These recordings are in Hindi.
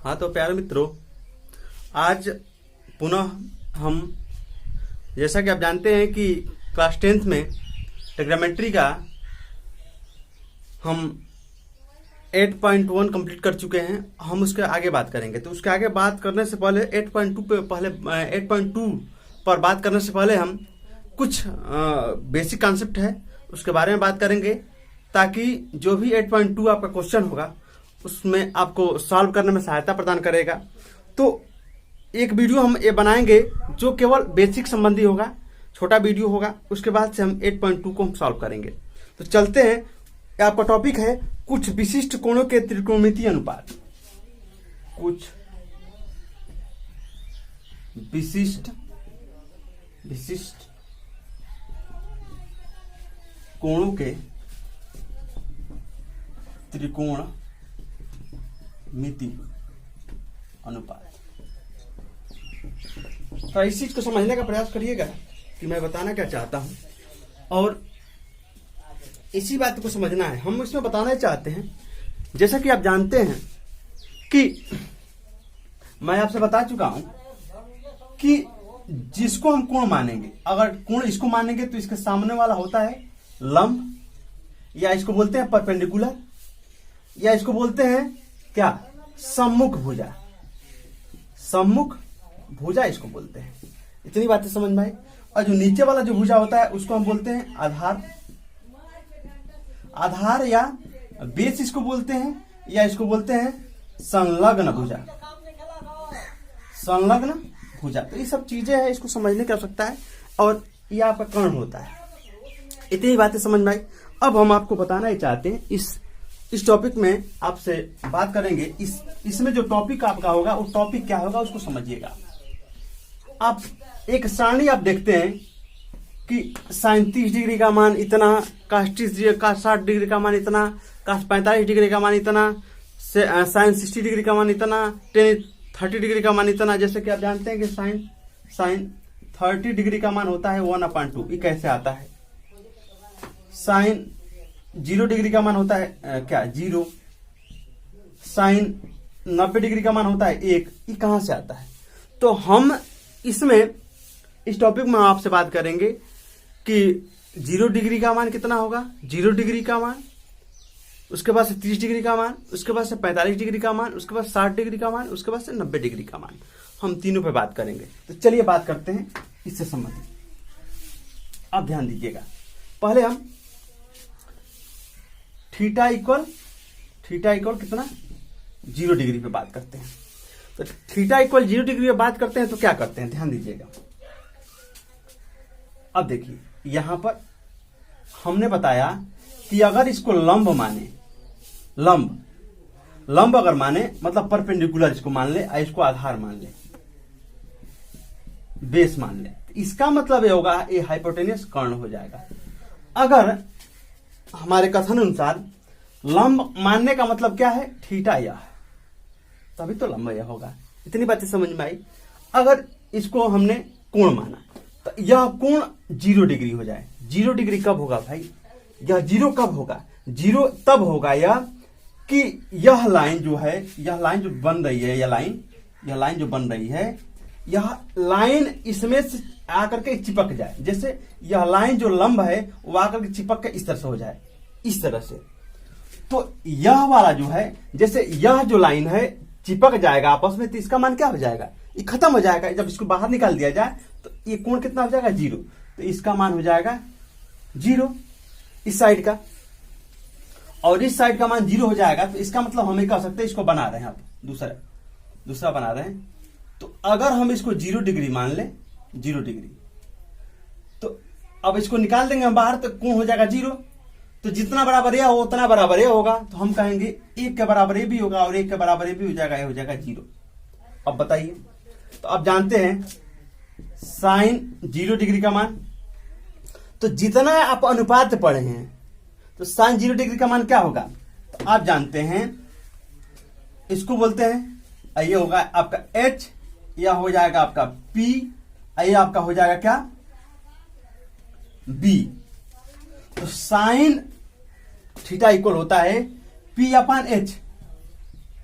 हाँ तो प्यारे मित्रों, आज पुनः हम, जैसा कि आप जानते हैं कि क्लास 10th में ट्रिग्नोमेट्री का हम 8.1 कंप्लीट कर चुके हैं। हम उसके आगे बात करेंगे। तो उसके आगे बात करने से पहले 8.2 पर बात करने से पहले हम कुछ बेसिक कॉन्सेप्ट है उसके बारे में बात करेंगे, ताकि जो भी 8.2 आपका क्वेश्चन होगा उसमें आपको सॉल्व करने में सहायता प्रदान करेगा। तो एक वीडियो हम ये बनाएंगे जो केवल बेसिक संबंधी होगा, छोटा वीडियो होगा। उसके बाद से हम 8.2 को हम सॉल्व करेंगे। तो चलते हैं। आपका टॉपिक है कुछ विशिष्ट कोणों के त्रिकोणमितीय अनुपात। कुछ विशिष्ट कोणों के त्रिकोणमिति अनुपात। तो इस चीज को समझने का प्रयास करिएगा कि मैं बताना क्या चाहता हूं, और इसी बात को समझना है। हम इसमें बताना चाहते हैं, जैसा कि आप जानते हैं कि मैं आपसे बता चुका हूं कि जिसको हम कोण मानेंगे, अगर कोण इसको मानेंगे तो इसके सामने वाला होता है लंब, या इसको बोलते हैं परपेंडिकुलर, या इसको बोलते हैं क्या, सम्मुख भुजा। सम्मुख भुजा इसको बोलते हैं। इतनी बातें समझ में आई। और जो नीचे वाला जो भुजा होता है उसको हम बोलते हैं आधार या बेस इसको बोलते हैं, या इसको बोलते हैं संलग्न भुजा। संलग्न भुजा। तो ये सब चीजें हैं, इसको समझने की आवश्यकता है। और ये आपका कर्ण होता है। इतनी बातें समझ में आई। अब हम आपको बताना ही चाहते हैं, इस टॉपिक में आपसे बात करेंगे। इसमें जो टॉपिक आपका होगा वो टॉपिक क्या होगा उसको समझिएगा। आप एक सारणी आप देखते हैं कि sin 30 डिग्री का मान इतना, cos 60 डिग्री का मान इतना, cos 45 डिग्री का मान इतना, sin 60 डिग्री का मान इतना, tan 30 डिग्री का मान इतना। जैसे कि आप जानते हैं कि sin 30 डिग्री का मान होता है 1/2। ये कैसे आता है? sin 0 डिग्री का मान होता है क्या, 0। sin 90 डिग्री का मान होता है 1। ये कहां से आता है? तो हम इसमें इस टॉपिक में आपसे बात करेंगे कि 0 डिग्री का मान कितना होगा, 0 डिग्री का मान, उसके बाद से 30 डिग्री का मान, उसके बाद से 45 डिग्री का मान, उसके बाद 60 डिग्री का मान, उसके बाद से 90 डिग्री का मान। हम तीनों पे बात करेंगे। तो चलिए बात करते हैं इससे संबंधित। आप ध्यान दीजिएगा। पहले हम थीटा इक्वल कितना, 0 डिग्री पे बात करते हैं। तो थीटा इक्वल 0 डिग्री पे बात करते हैं तो क्या करते हैं, ध्यान दीजिएगा। अब देखिए, यहां पर हमने बताया कि अगर इसको लंब माने, लंब अगर माने मतलब परपेंडिकुलर इसको मान ले, इसको आधार मान ले, बेस मान ले, इसका मतलब ये होगा ये हाइपोटेन्यूस कर्ण हो जाएगा। अगर हमारे कथन अनुसार लंब मानने का मतलब क्या है, थीटा यह, तभी तो लंब यह होगा। इतनी बातें समझ में आई। अगर इसको हमने कोण माना तो यह कोण 0 डिग्री हो जाए। 0 डिग्री कब होगा भाई, यह 0 कब होगा, 0 तब होगा यह कि यह लाइन जो है, यह लाइन जो बन रही है, यह लाइन जो बन रही है, यह लाइन इसमें से आकर के चिपक जाए। जैसे यह लाइन जो लंब है वो आकर के चिपक के इस तरह से हो जाए, इस तरह से। तो यह वाला जो है, जैसे यह जो लाइन है चिपक जाएगा आपस में, तो इसका मान क्या हो जाएगा, ये खत्म हो जाएगा। जब इसको बाहर निकाल दिया जाए तो ये कोण कितना हो जाएगा, 0। तो इसका मान हो जाएगा 0 इस साइड का, और इस साइड का मान 0 हो जाएगा। तो इसका मतलब हम कह सकते हैं, इसको बना रहे हैं आप, दूसरा बना रहे हैं। तो अगर हम इसको 0 डिग्री मान ले, 0 डिग्री, तो अब इसको निकाल देंगे हम बाहर, तो कोण हो जाएगा 0। तो जितना बराबर यह हो उतना बराबर यह होगा। तो हम कहेंगे 1 के बराबर ये भी होगा और 1 के बराबर ये भी हो जाएगा, ये हो जाएगा 0। अब बताइए, तो आप जानते हैं sin 0 डिग्री का मान, तो जितना आप अनुपात पढ़े हैं तो sin 0 डिग्री का मान क्या होगा, तो आप जानते हैं, इसको बोलते हैं, ये होगा आपका h, यह हो जाएगा आपका p, ये आपका हो जाएगा क्या, b। तो साइन थीटा इक्वल होता है P/H,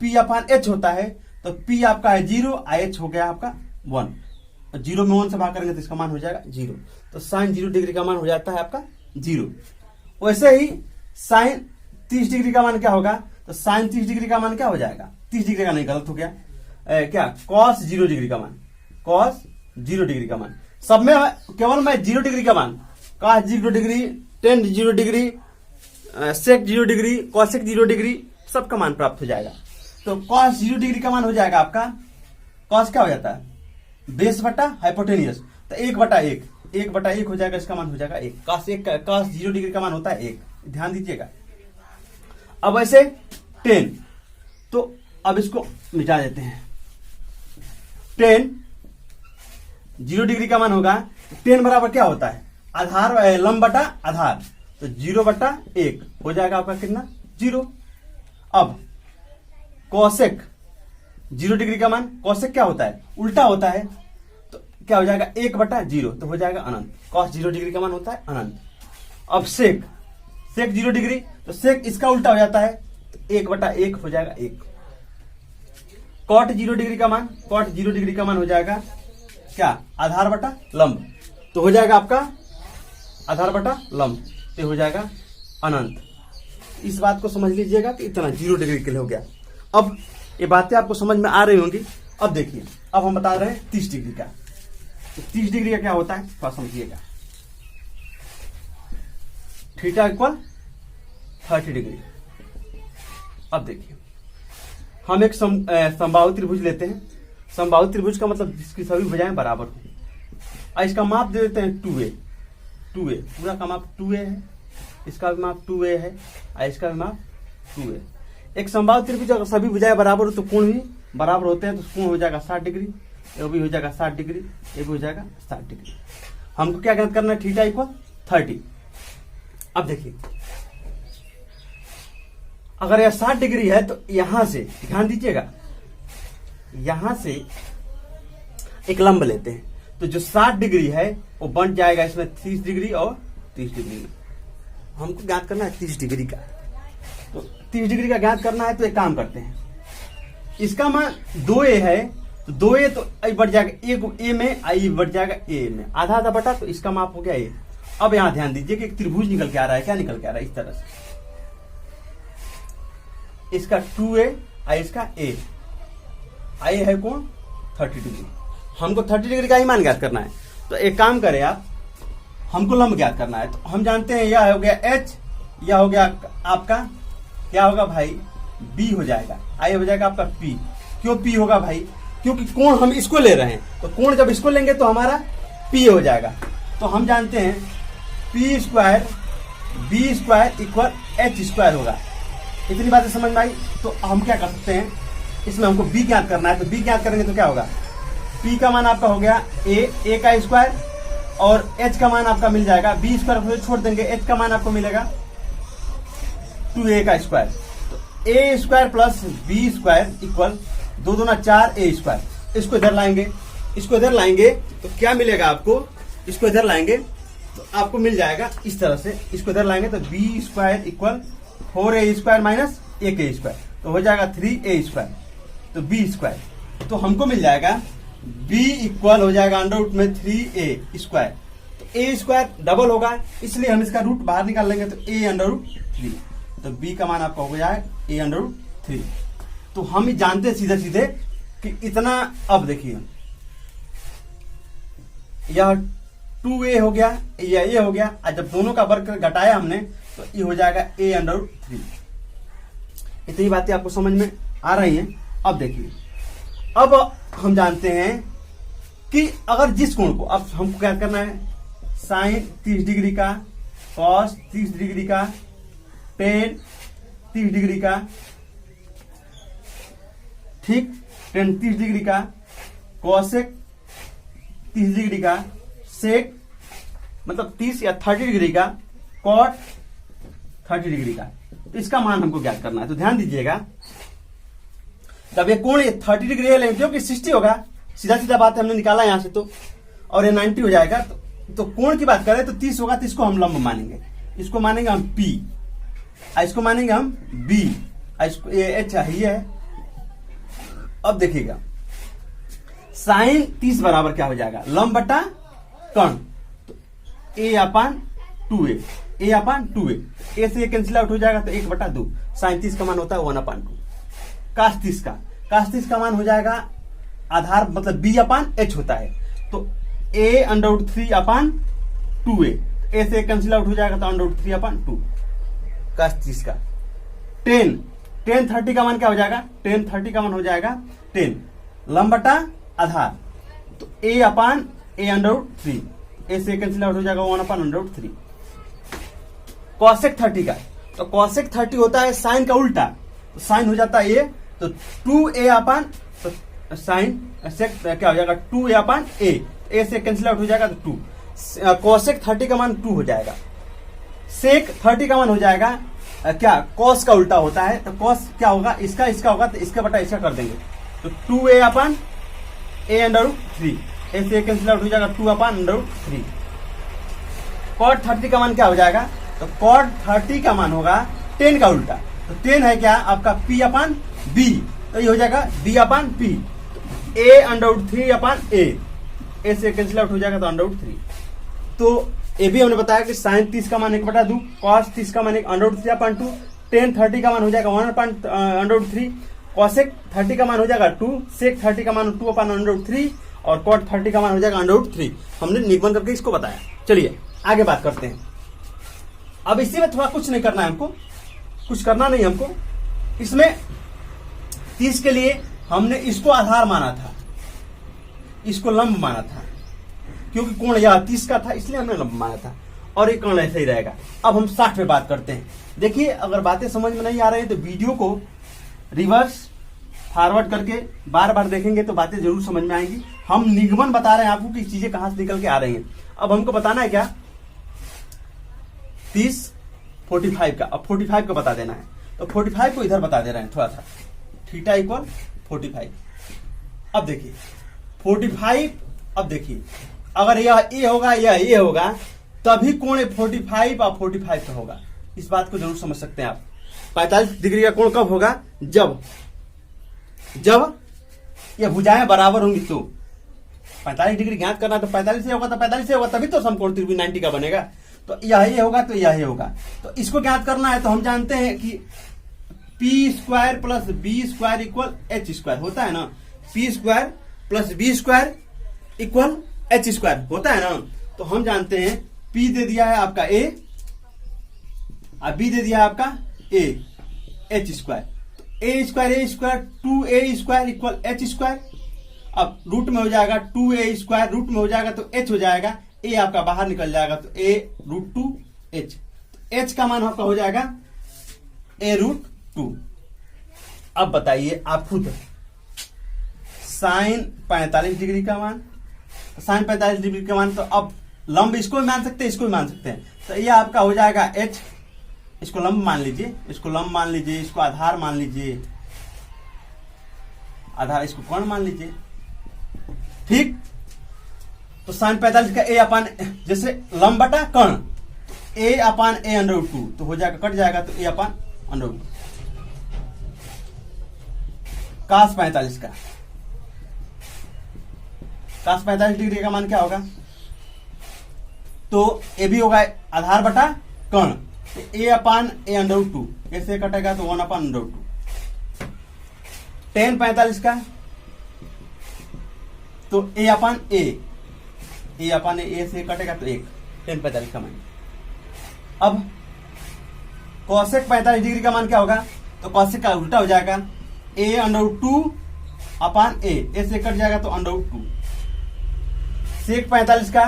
P/H होता है तो P आपका है 0, IH हो गया आपका 1, और 0 में 1 से भाग करेंगे तो इसका मान हो जाएगा 0। तो साइन 0 डिग्री का मान हो जाता है आपका 0। वैसे ही साइन 30 डिग्री का मान क्या होगा, तो साइन 30 डिग्री का मान क्या हो जाएगा, 30 डिग्री का नहीं, गलत हो गया, क्या कॉस 0 डिग्री का मान, कॉस 0 डिग्री का मान। सब में केवल मैं 0 डिग्री का मान, कॉस 0 डिग्री, टेन 0 डिग्री, सेक 0 डिग्री, कॉसेक 0 डिग्री, सबका मान प्राप्त हो जाएगा। तो कॉस 0 डिग्री का मान हो जाएगा आपका, कॉस क्या हो जाता है, बेस बटा हाइपोटेनियस, तो 1/1, 1/1 हो जाएगा, इसका मान हो जाएगा 1। कॉस 0 डिग्री का मान होता है 1, ध्यान दीजिएगा। अब ऐसे 10, तो अब इसको मिटा देते हैं। 10 0 डिग्री का मान होगा, 10 बराबर क्या होता है, आधार लंब बटा आधार, तो 0/1 हो जाएगा आपका कितना, 0। अब कॉसेक 0 डिग्री का मान, कॉसेक क्या होता है, उल्टा होता है, तो क्या हो जाएगा 1/0, तो हो जाएगा अनंत। कॉस 0 डिग्री का मान होता है अनंत। अब सेक 0 डिग्री, तो सेक इसका उल्टा हो जाता है, तो 1/1 हो जाएगा 1। कॉट 0 डिग्री का मान, कॉट 0 डिग्री का मान हो जाएगा क्या, आधार बटा लंब, तो हो जाएगा आपका आधार बटा लंब, तो हो जाएगा अनंत। इस बात को समझ लीजिएगा कि इतना 0 डिग्री के लिए हो गया। अब ये बातें आपको समझ में आ रही होंगी। अब देखिए, अब हम बता रहे हैं 30 डिग्री का। तो 30 डिग्री का क्या होता है थोड़ा समझिएगा। Theta equal 30 degree. अब देखिए, हम एक समबाहु त्रिभुज लेते हैं। समबाहु त्रिभुज का मतलब जिसकी सभी भुजाएं बराबर हो, और इसका माप दे देते हैं 2a। पूरा का माप 2a है, इसका भी माप 2a है, और इसका भी माप 2a। एक समबाहु त्रिभुज अगर सभी भुजाएं बराबर हो तो कोण भी बराबर होते हैं, तो कोण हो जाएगा 60 डिग्री, ये भी हो जाएगा 60 डिग्री, ये भी हो जाएगा 60 डिग्री। हमको क्या ज्ञात करना है, थीटा इक्वल 30। अब देखिए, अगर यह 60 डिग्री है तो यहां से ध्यान दीजिएगा, यहां से एक लंब लेते हैं, तो जो 60 डिग्री है वो बन जाएगा इसमें 30 डिग्री और 30 डिग्री में। हमको ज्ञात करना है 30 डिग्री का, तो 30 डिग्री का ज्ञात करना है, तो एक काम करते हैं, इसका मान 2a है, तो 2a तो आई बढ़ जाएगा a में, आई बढ़ जाएगा a में, आधा आधा बटा, तो इसका माप हो गया a। अब यहां ध्यान दीजिए कि एक त्रिभुज निकल के आ रहा है, क्या निकल के आ रहा है, इस तरह से, इसका 2a आई इसका a, आई है कौन 30 डिग्री। हमको 30 डिग्री का ही मान ज्ञात करना है, तो एक काम करें आप, हमको लंब ज्ञात करना है, तो हम जानते हैं यह हो गया h, यह हो गया आपका क्या होगा भाई b हो जाएगा, आई हो जाएगा आपका p। क्यों p होगा भाई, क्योंकि कोण हम इसको ले रहे हैं, तो कोण जब इसको लेंगे तो हमारा p हो जाएगा। तो हम जानते हैं p square b square equal h square होगा। इतनी बातें समझ में आई। तो हम क्या कर सकते हैं, इसमें हमको b ज्ञात करना है, तो b ज्ञात करेंगे तो क्या होगा, p का मान आपका हो गया a का स्क्वायर, और h का मान आपका मिल जाएगा, b स्क्वायर छोड़ देंगे, h का मान आपको मिलेगा 2a का स्क्वायर। तो a square plus b square equal 2 दूना 4 a स्क्वायर। इसको इधर लाएंगे, इसको इधर लाएंगे तो क्या मिलेगा आपको, इसको इधर लाएंगे तो आपको मिल जाएगा इस तरह से, इसको इधर लाएंगे तो b square equal 4a square minus 1a square, तो हो जाएगा 3a स्क्वायर, तो b स्क्वायर। तो हमको मिल जाएगा b इक्वल हो जाएगा अंडर रूट में 3a स्क्वायर। तो a स्क्वायर डबल होगा, इसलिए हम इसका रूट बाहर निकाल लेंगे, तो a अंडर रूट 3, तो b का मान आपका हो जाएगा a अंडर रूट 3। तो हम जानते सीधे सीधे कि इतना। अब देखिए, यह 2a हो गया, यह a हो गया, और जब दोनों का वर्ग घटाया हमने तो ये हो जाएगा a अंडर रूट 3। इतनी बातें आपको समझ में आ रही हैं। अब देखिए, अब हम जानते हैं कि अगर जिस कोण को, अब हमको क्या करना है, साइन 30 डिग्री का, कॉस 30 डिग्री का, टेन 30 डिग्री का, ठीक, टेन 30 डिग्री का, कॉसेक 30 डिग्री का, सेक मतलब 30 या 30 डिग्री का, कॉट 30 डिग्री का, तो इसका मान हमको ज्ञात करना है। तो ध्यान दीजिएगा, तब ये कोण 30 डिग्री है, लेकिन क्योंकि 60 होगा, सीधा सीधा बात हमने निकाला यहां से, तो और ये 90 हो जाएगा। तो कोण की बात करें तो 30 होगा, तो इसको हम लंब मानेंगे, इसको मानेंगे हम p, इसको मानेंगे हम b, इसको ये h है, अब देखिएगा साइन 30 बराबर क्या हो जाएगा, लंब बटा कर्ण, तो ए अपान 2a, ए अपान 2a, ए से कैंसिल आउट हो जाएगा तो 1/2, साइन 30 का मान होता है 1/2। कास 30 का मान हो जाएगा आधार मतलब b अपान h होता है, तो a√3 अपान 2a, ए से कैंसिल आउट हो जाएगा तो √3 अपान 2 कास 30 का। tan 30 का मान क्या हो जाएगा, tan 30 का मान हो जाएगा 10 लंब बटा आधार, तो a अपान a√3, ए से कैंसिल आउट हो जाएगा 1/√3। cosec 30 का, तो cosec 30 होता है साइन का उल्टा, तो साइन हो जाता है a, तो 2a अपान, तो साइन सेक क्या हो जाएगा 2a अपान a, ए से कैंसिल आउट हो जाएगा तो 2, cosec 30 का मान 2 हो जाएगा। sec 30 का मान हो जाएगा क्या, cos का उल्टा होता है, तो cos क्या होगा, इसका होगा तो इसका बटा इसका कर देंगे, तो 2a अपान a√3, ए से कैंसिल आउट हो जाएगा 2 अपान √3। cot 30 का मान क्या हो जाएगा, तो cot 30 का मान होगा 10 का उल्टा, तो 10 है क्या आपका p अपान b, तो ये हो जाएगा b अपान p, तो a√3 अपान a, ए से कैंसिल आउट हो जाएगा तो √3। तो ये भी हमने बताया कि साइन 30 का मान 1/2, cos 30 का मान √3 अपान 2, tan 30 का मान हो जाएगा 1/√3, cosec 30 का मान हो जाएगा 2, sec 30 का मान 2 अपान √3 और cot 30 का मान हो जाएगा √3। हमने निगमन करके इसको बताया। चलिए आगे बात करते हैं। अब इसी में थोड़ा कुछ नहीं करना है हमको, कुछ करना नहीं हमको। इसमें 30 के लिए हमने इसको आधार माना था, इसको लंब माना था, क्योंकि कोण यह 30 का था इसलिए हमने लंब माना था, और ये कोण ऐसे ही रहेगा। अब हम 60 पे बात करते हैं। देखिए अगर बातें समझ में नहीं आ रही है तो वीडियो को रिवर्स फॉरवर्ड करके बार बार देखेंगे तो बातें जरूर समझ में आएंगी। हम निगमन बता रहे हैं आपको कि चीजें कहां से निकल के आ रही हैं। अब हमको बताना है क्या, 30 45 का, अब 45 का बता देना है, तो 45 को इधर बता दे रहे हैं थोड़ा सा, थीटा इक्वल 45। अब देखिए 45, अब देखिए अगर यह ए होगा यह ए होगा तभी कोण 45 और 45 का होगा। इस बात को जरूर समझ सकते हैं आप। 45 डिग्री का कोण कब होगा, जब ये भुजाएं बराबर होंगी, तो 45 डिग्री ज्ञात करना तो 45 से होगा, तो 45 से होगा तभी तो समकोण त्रिभुज 90 का बनेगा। तो यह होगा तो यह होगा, तो इसको ज्ञात करना है तो हम जानते हैं कि p² + b² इक्वल h² होता है ना, p² + b² इक्वल h² होता है ना। तो हम जानते हैं p दे दिया है आपका a और b दे दिया है आपका a, h², a² 2a² equal h²। अब रूट में हो जाएगा 2a², रूट में हो जाएगा तो h हो जाएगा, a आपका बाहर निकल जाएगा तो a√2h, तो h का मान आपका हो जाएगा a√2। अब बताइए आप खुद, साइन 45 डिग्री का मान, साइन 45 डिग्री का मान, तो अब लंब इसको भी मान सकते हैं, इसको भी मान सकते हैं, तो यह आपका हो जाएगा h, इसको लंब मान लीजिए, इसको लंब मान लीजिए, इसको आधार मान लीजिए, आधार इसको कोण मान लीजिए, ठीक। तो साइन 45 का a अपान, जैसे लंब बटा कर्ण, a अपान a√2, तो हो जाएगा कट जाएगा तो a अपान √2। कास 45 का, कास 45 डिग्री का मान क्या होगा, तो ए भी होगा आधार बटा कर्ण, तो a अपान a√2, ऐसे कटेगा तो 1/√2। tan 45 का, तो a अपान a से कटेगा तो 1, tan 45 का मान। अब cosec 45 डिग्री का मान क्या होगा, तो cosec का उल्टा हो जाएगा, a√2 अपान a से कट जाएगा तो √2। sec 45 का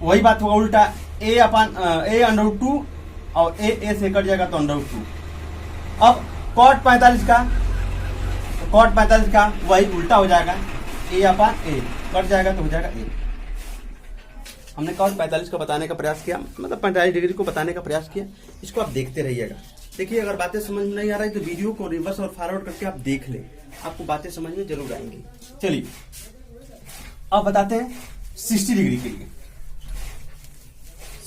वही बात होगा उल्टा, a/√2 और a से कट जाएगा तो √2। अब cot 45 का, तो cot 45 का वही उल्टा हो जाएगा, a/a कट जाएगा तो हो जाएगा 1। हमने cot 45 को बताने का प्रयास किया, मतलब 45 डिग्री को बताने का प्रयास किया। इसको आप देखते रहिएगा। देखिए अगर बातें समझ में नहीं आ रही तो वीडियो को रिवर्स और फॉरवर्ड करके आप देख ले, आपको बातें समझ में जरूर आएंगी। चलिए अब बताते हैं 60 डिग्री के लिए।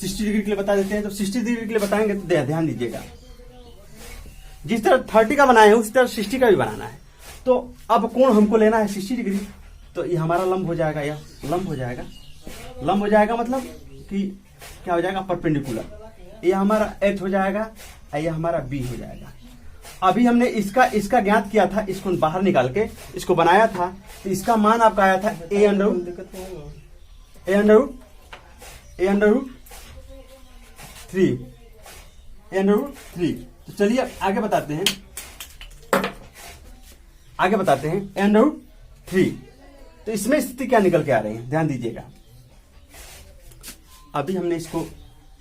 60 डिग्री के लिए बता देते हैं। तो 60 डिग्री के लिए बताएंगे तो ध्यान दीजिएगा, जिस तरह 30 का बनाए हैं उस तरह 60 का भी बनाना है। तो अब कोण हमको लेना है 60 डिग्री, तो ये हमारा लंब हो जाएगा, यह लंब हो जाएगा। लंब हो जाएगा मतलब कि क्या हो जाएगा, परपेंडिकुलर। ये हमारा एच हो जाएगा और ये हमारा बी हो जाएगा। अभी हमने इसका ज्ञात किया था, इसको बाहर निकाल के इसको बनाया था, तो इसका मान आपका आया था ए अंडर रूट 3। तो चलिए आगे बताते हैं ए अंडर रूट 3। तो इसमें स्थिति क्या निकल के आ रही है, ध्यान दीजिएगा। अभी हमने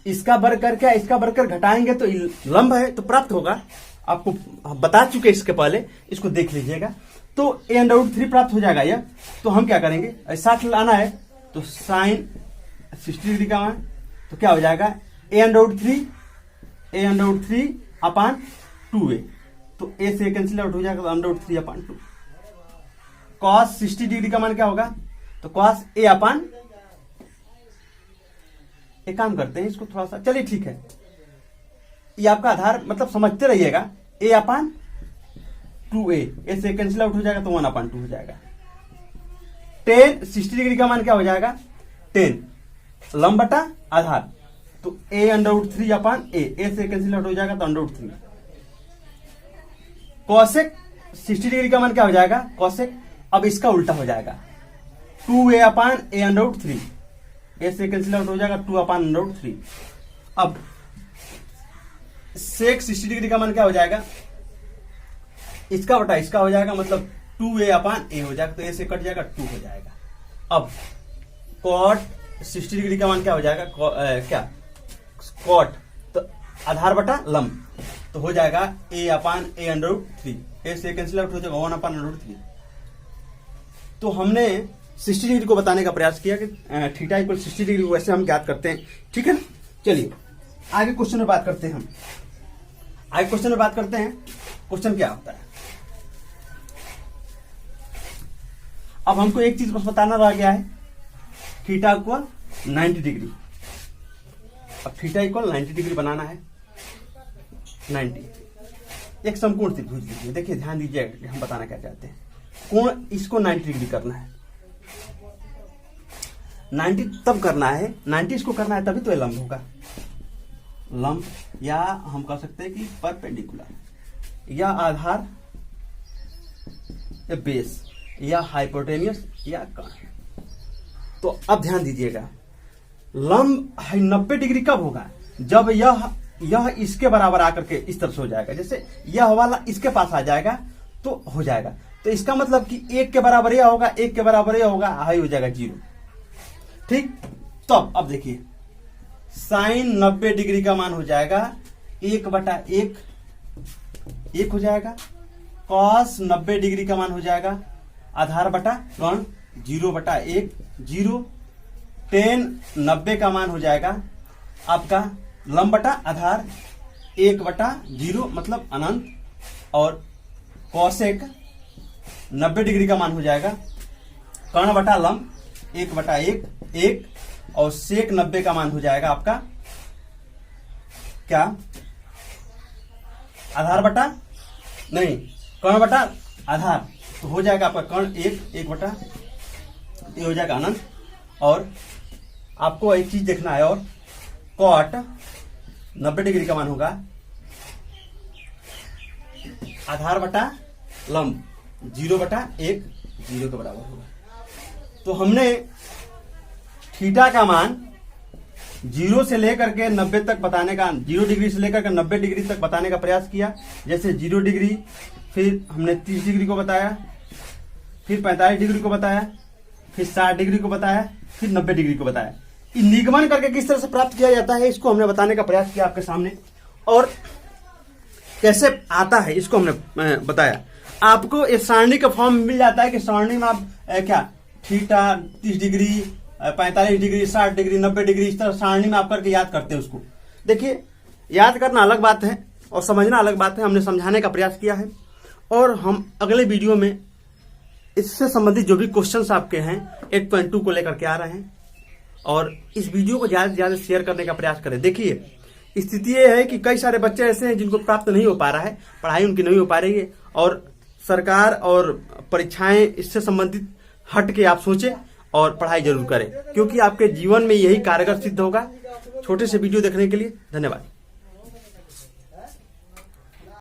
इसका वर्ग करके इसका वर्ग कर घटाएंगे तो लंब है तो प्राप्त होगा। आपको बता चुके इसके पहले, इसको देख लीजिएगा। तो ए अंडर रूट 3 प्राप्त हो जाएगा यह। तो हम क्या करेंगे, 60 लाना है तो साइन 60 डिग्री का मान, तो क्या हो जाएगा A under root 3 upon 2a। तो ए से कैंसिल आउट हो जाएगा, तो अंडर रूट 3 अपान 2। कॉस 60 डिग्री का मान क्या होगा, तो कॉस ए अपान, एक काम करते हैं इसको थोड़ा सा, चलिए ठीक है, ये आपका आधार मतलब समझते रहिएगा। ए अपान 2a, ए से कैंसिल आउट हो जाएगा तो 1 अपान 2 हो जाएगा। 10 60 डिग्री का मान क्या हो जाएगा, 10 लंब बटा आधार, तो ए अंडर रूट 3 अपान ए से कैंसिल आउट हो जाएगा तो अंडर रूट 3। कॉसेक 60 डिग्री का मान क्या हो जाएगा, कॉसेक, अब इसका उल्टा हो जाएगा 2a upon A under root 3, ए से कैंसिल आउट हो जाएगा 2 अपान अंडर रूट 3। अब सेक 60 डिग्री का मान क्या हो जाएगा, इसका बटा इसका हो जाएगा, मतलब 2a अपान ए हो जाएगा, तो ए से कट जाएगा 2 हो जाएगा। अब कॉट 60 डिग्री का मान क्या हो जाएगा, कॉट, तो आधार बटा लंब, तो हो जाएगा ए अपान ए अंडर रूट 3, ए से कैंसिल आउट हो जाएगा 1 अपान अंडर रूट 3। तो हमने 60 डिग्री को बताने का प्रयास किया कि थीटा इक्वल 60 डिग्री को वैसे हम ज्ञात करते हैं, ठीक है ना। चलिए आगे क्वेश्चन में बात करते हैं हम। क्वेश्चन क्या होता है, अब हमको एक चीज बस बताना रह गया है, थीटा इक्वल 90 डिग्री। अब थीटा इक्वल 90 डिग्री बनाना है, 90 एक समकोण त्रिभुज लीजिए। देखिए ध्यान दीजिए, हम बताना क्या चाहते हैं, कोण इसको 90 डिग्री करना है, 90 तब करना है, 90 इसको करना है तभी तो ये लंब होगा। लंब या हम कह सकते हैं कि परपेंडिकुलर, या आधार, या बेस, या हाइपोटेनियस, या कर्ण। तो अब ध्यान दीजिएगा, लंब 90 डिग्री कब होगा, जब यह इसके बराबर आकर के इस तरफ से हो जाएगा। जैसे यह वाला इसके पास आ जाएगा तो हो जाएगा, तो इसका मतलब कि 1 के बराबर यह होगा, 1 के बराबर यह होगा, हाई हो जाएगा 0, ठीक। तो अब देखिए साइन 90 डिग्री का मान हो जाएगा 1/1 हो जाएगा। कॉस 90 डिग्री का मान हो जाएगा आधार बटा कर्ण 0/1 0। टेन 90 का मान हो जाएगा आपका लंब बटा आधार 1/0 मतलब अनंत। और कॉसेक 90 डिग्री का मान हो जाएगा कर्ण बटा लंब 1/1 1। और सेक 90 का मान हो जाएगा आपका क्या, आधार बटा नहीं कर्ण बटा आधार, तो हो जाएगा आपका कर्ण 1/, ये हो जाएगा अनंत। और आपको एक चीज देखना है, और कॉट 90 डिग्री का मान होगा आधार बटा लंब 0/1 0 के बराबर होगा। तो हमने थीटा का मान 0 से लेकर के 90 तक बताने का, 0 डिग्री से लेकर के 90 डिग्री तक बताने का प्रयास किया। जैसे 0 डिग्री, फिर हमने 30 डिग्री को बताया, फिर 45 डिग्री को बताया, फिर 60 डिग्री को बताया, फिर 90 डिग्री को बताया। निगमन करके किस तरह से प्राप्त किया जाता है इसको हमने बताने का प्रयास किया आपके सामने, और कैसे आता है इसको हमने बताया। आपको इस सारणी का फॉर्म मिल जाता है कि सारणी में आप क्या theta 30 degree 45 degree 60 degree 90 degree इस तरह सारणी में आप करके याद करते हैं उसको। देखिए याद करना अलग बात है और समझना अलग बात है। हमने समझाने का प्रयास किया है, और हम अगले वीडियो में इससे संबंधित जो भी क्वेश्चंस आपके हैं 8.2 को लेकर के आ रहे हैं, और इस वीडियो को ज्यादा से ज्यादा शेयर करने का प्रयास करें। देखिए स्थिति ये है कि कई सारे बच्चे ऐसे हैं जिनको प्राप्त नहीं हो पा रहा है, पढ़ाई उनकी नहीं हो पा रही है, और सरकार और परीक्षाएं इससे संबंधित हट के आप सोचें और पढ़ाई जरूर करें, क्योंकि आपके जीवन में यही कारगर सिद्ध होगा। छोटे से वीडियो देखने के लिए धन्यवाद।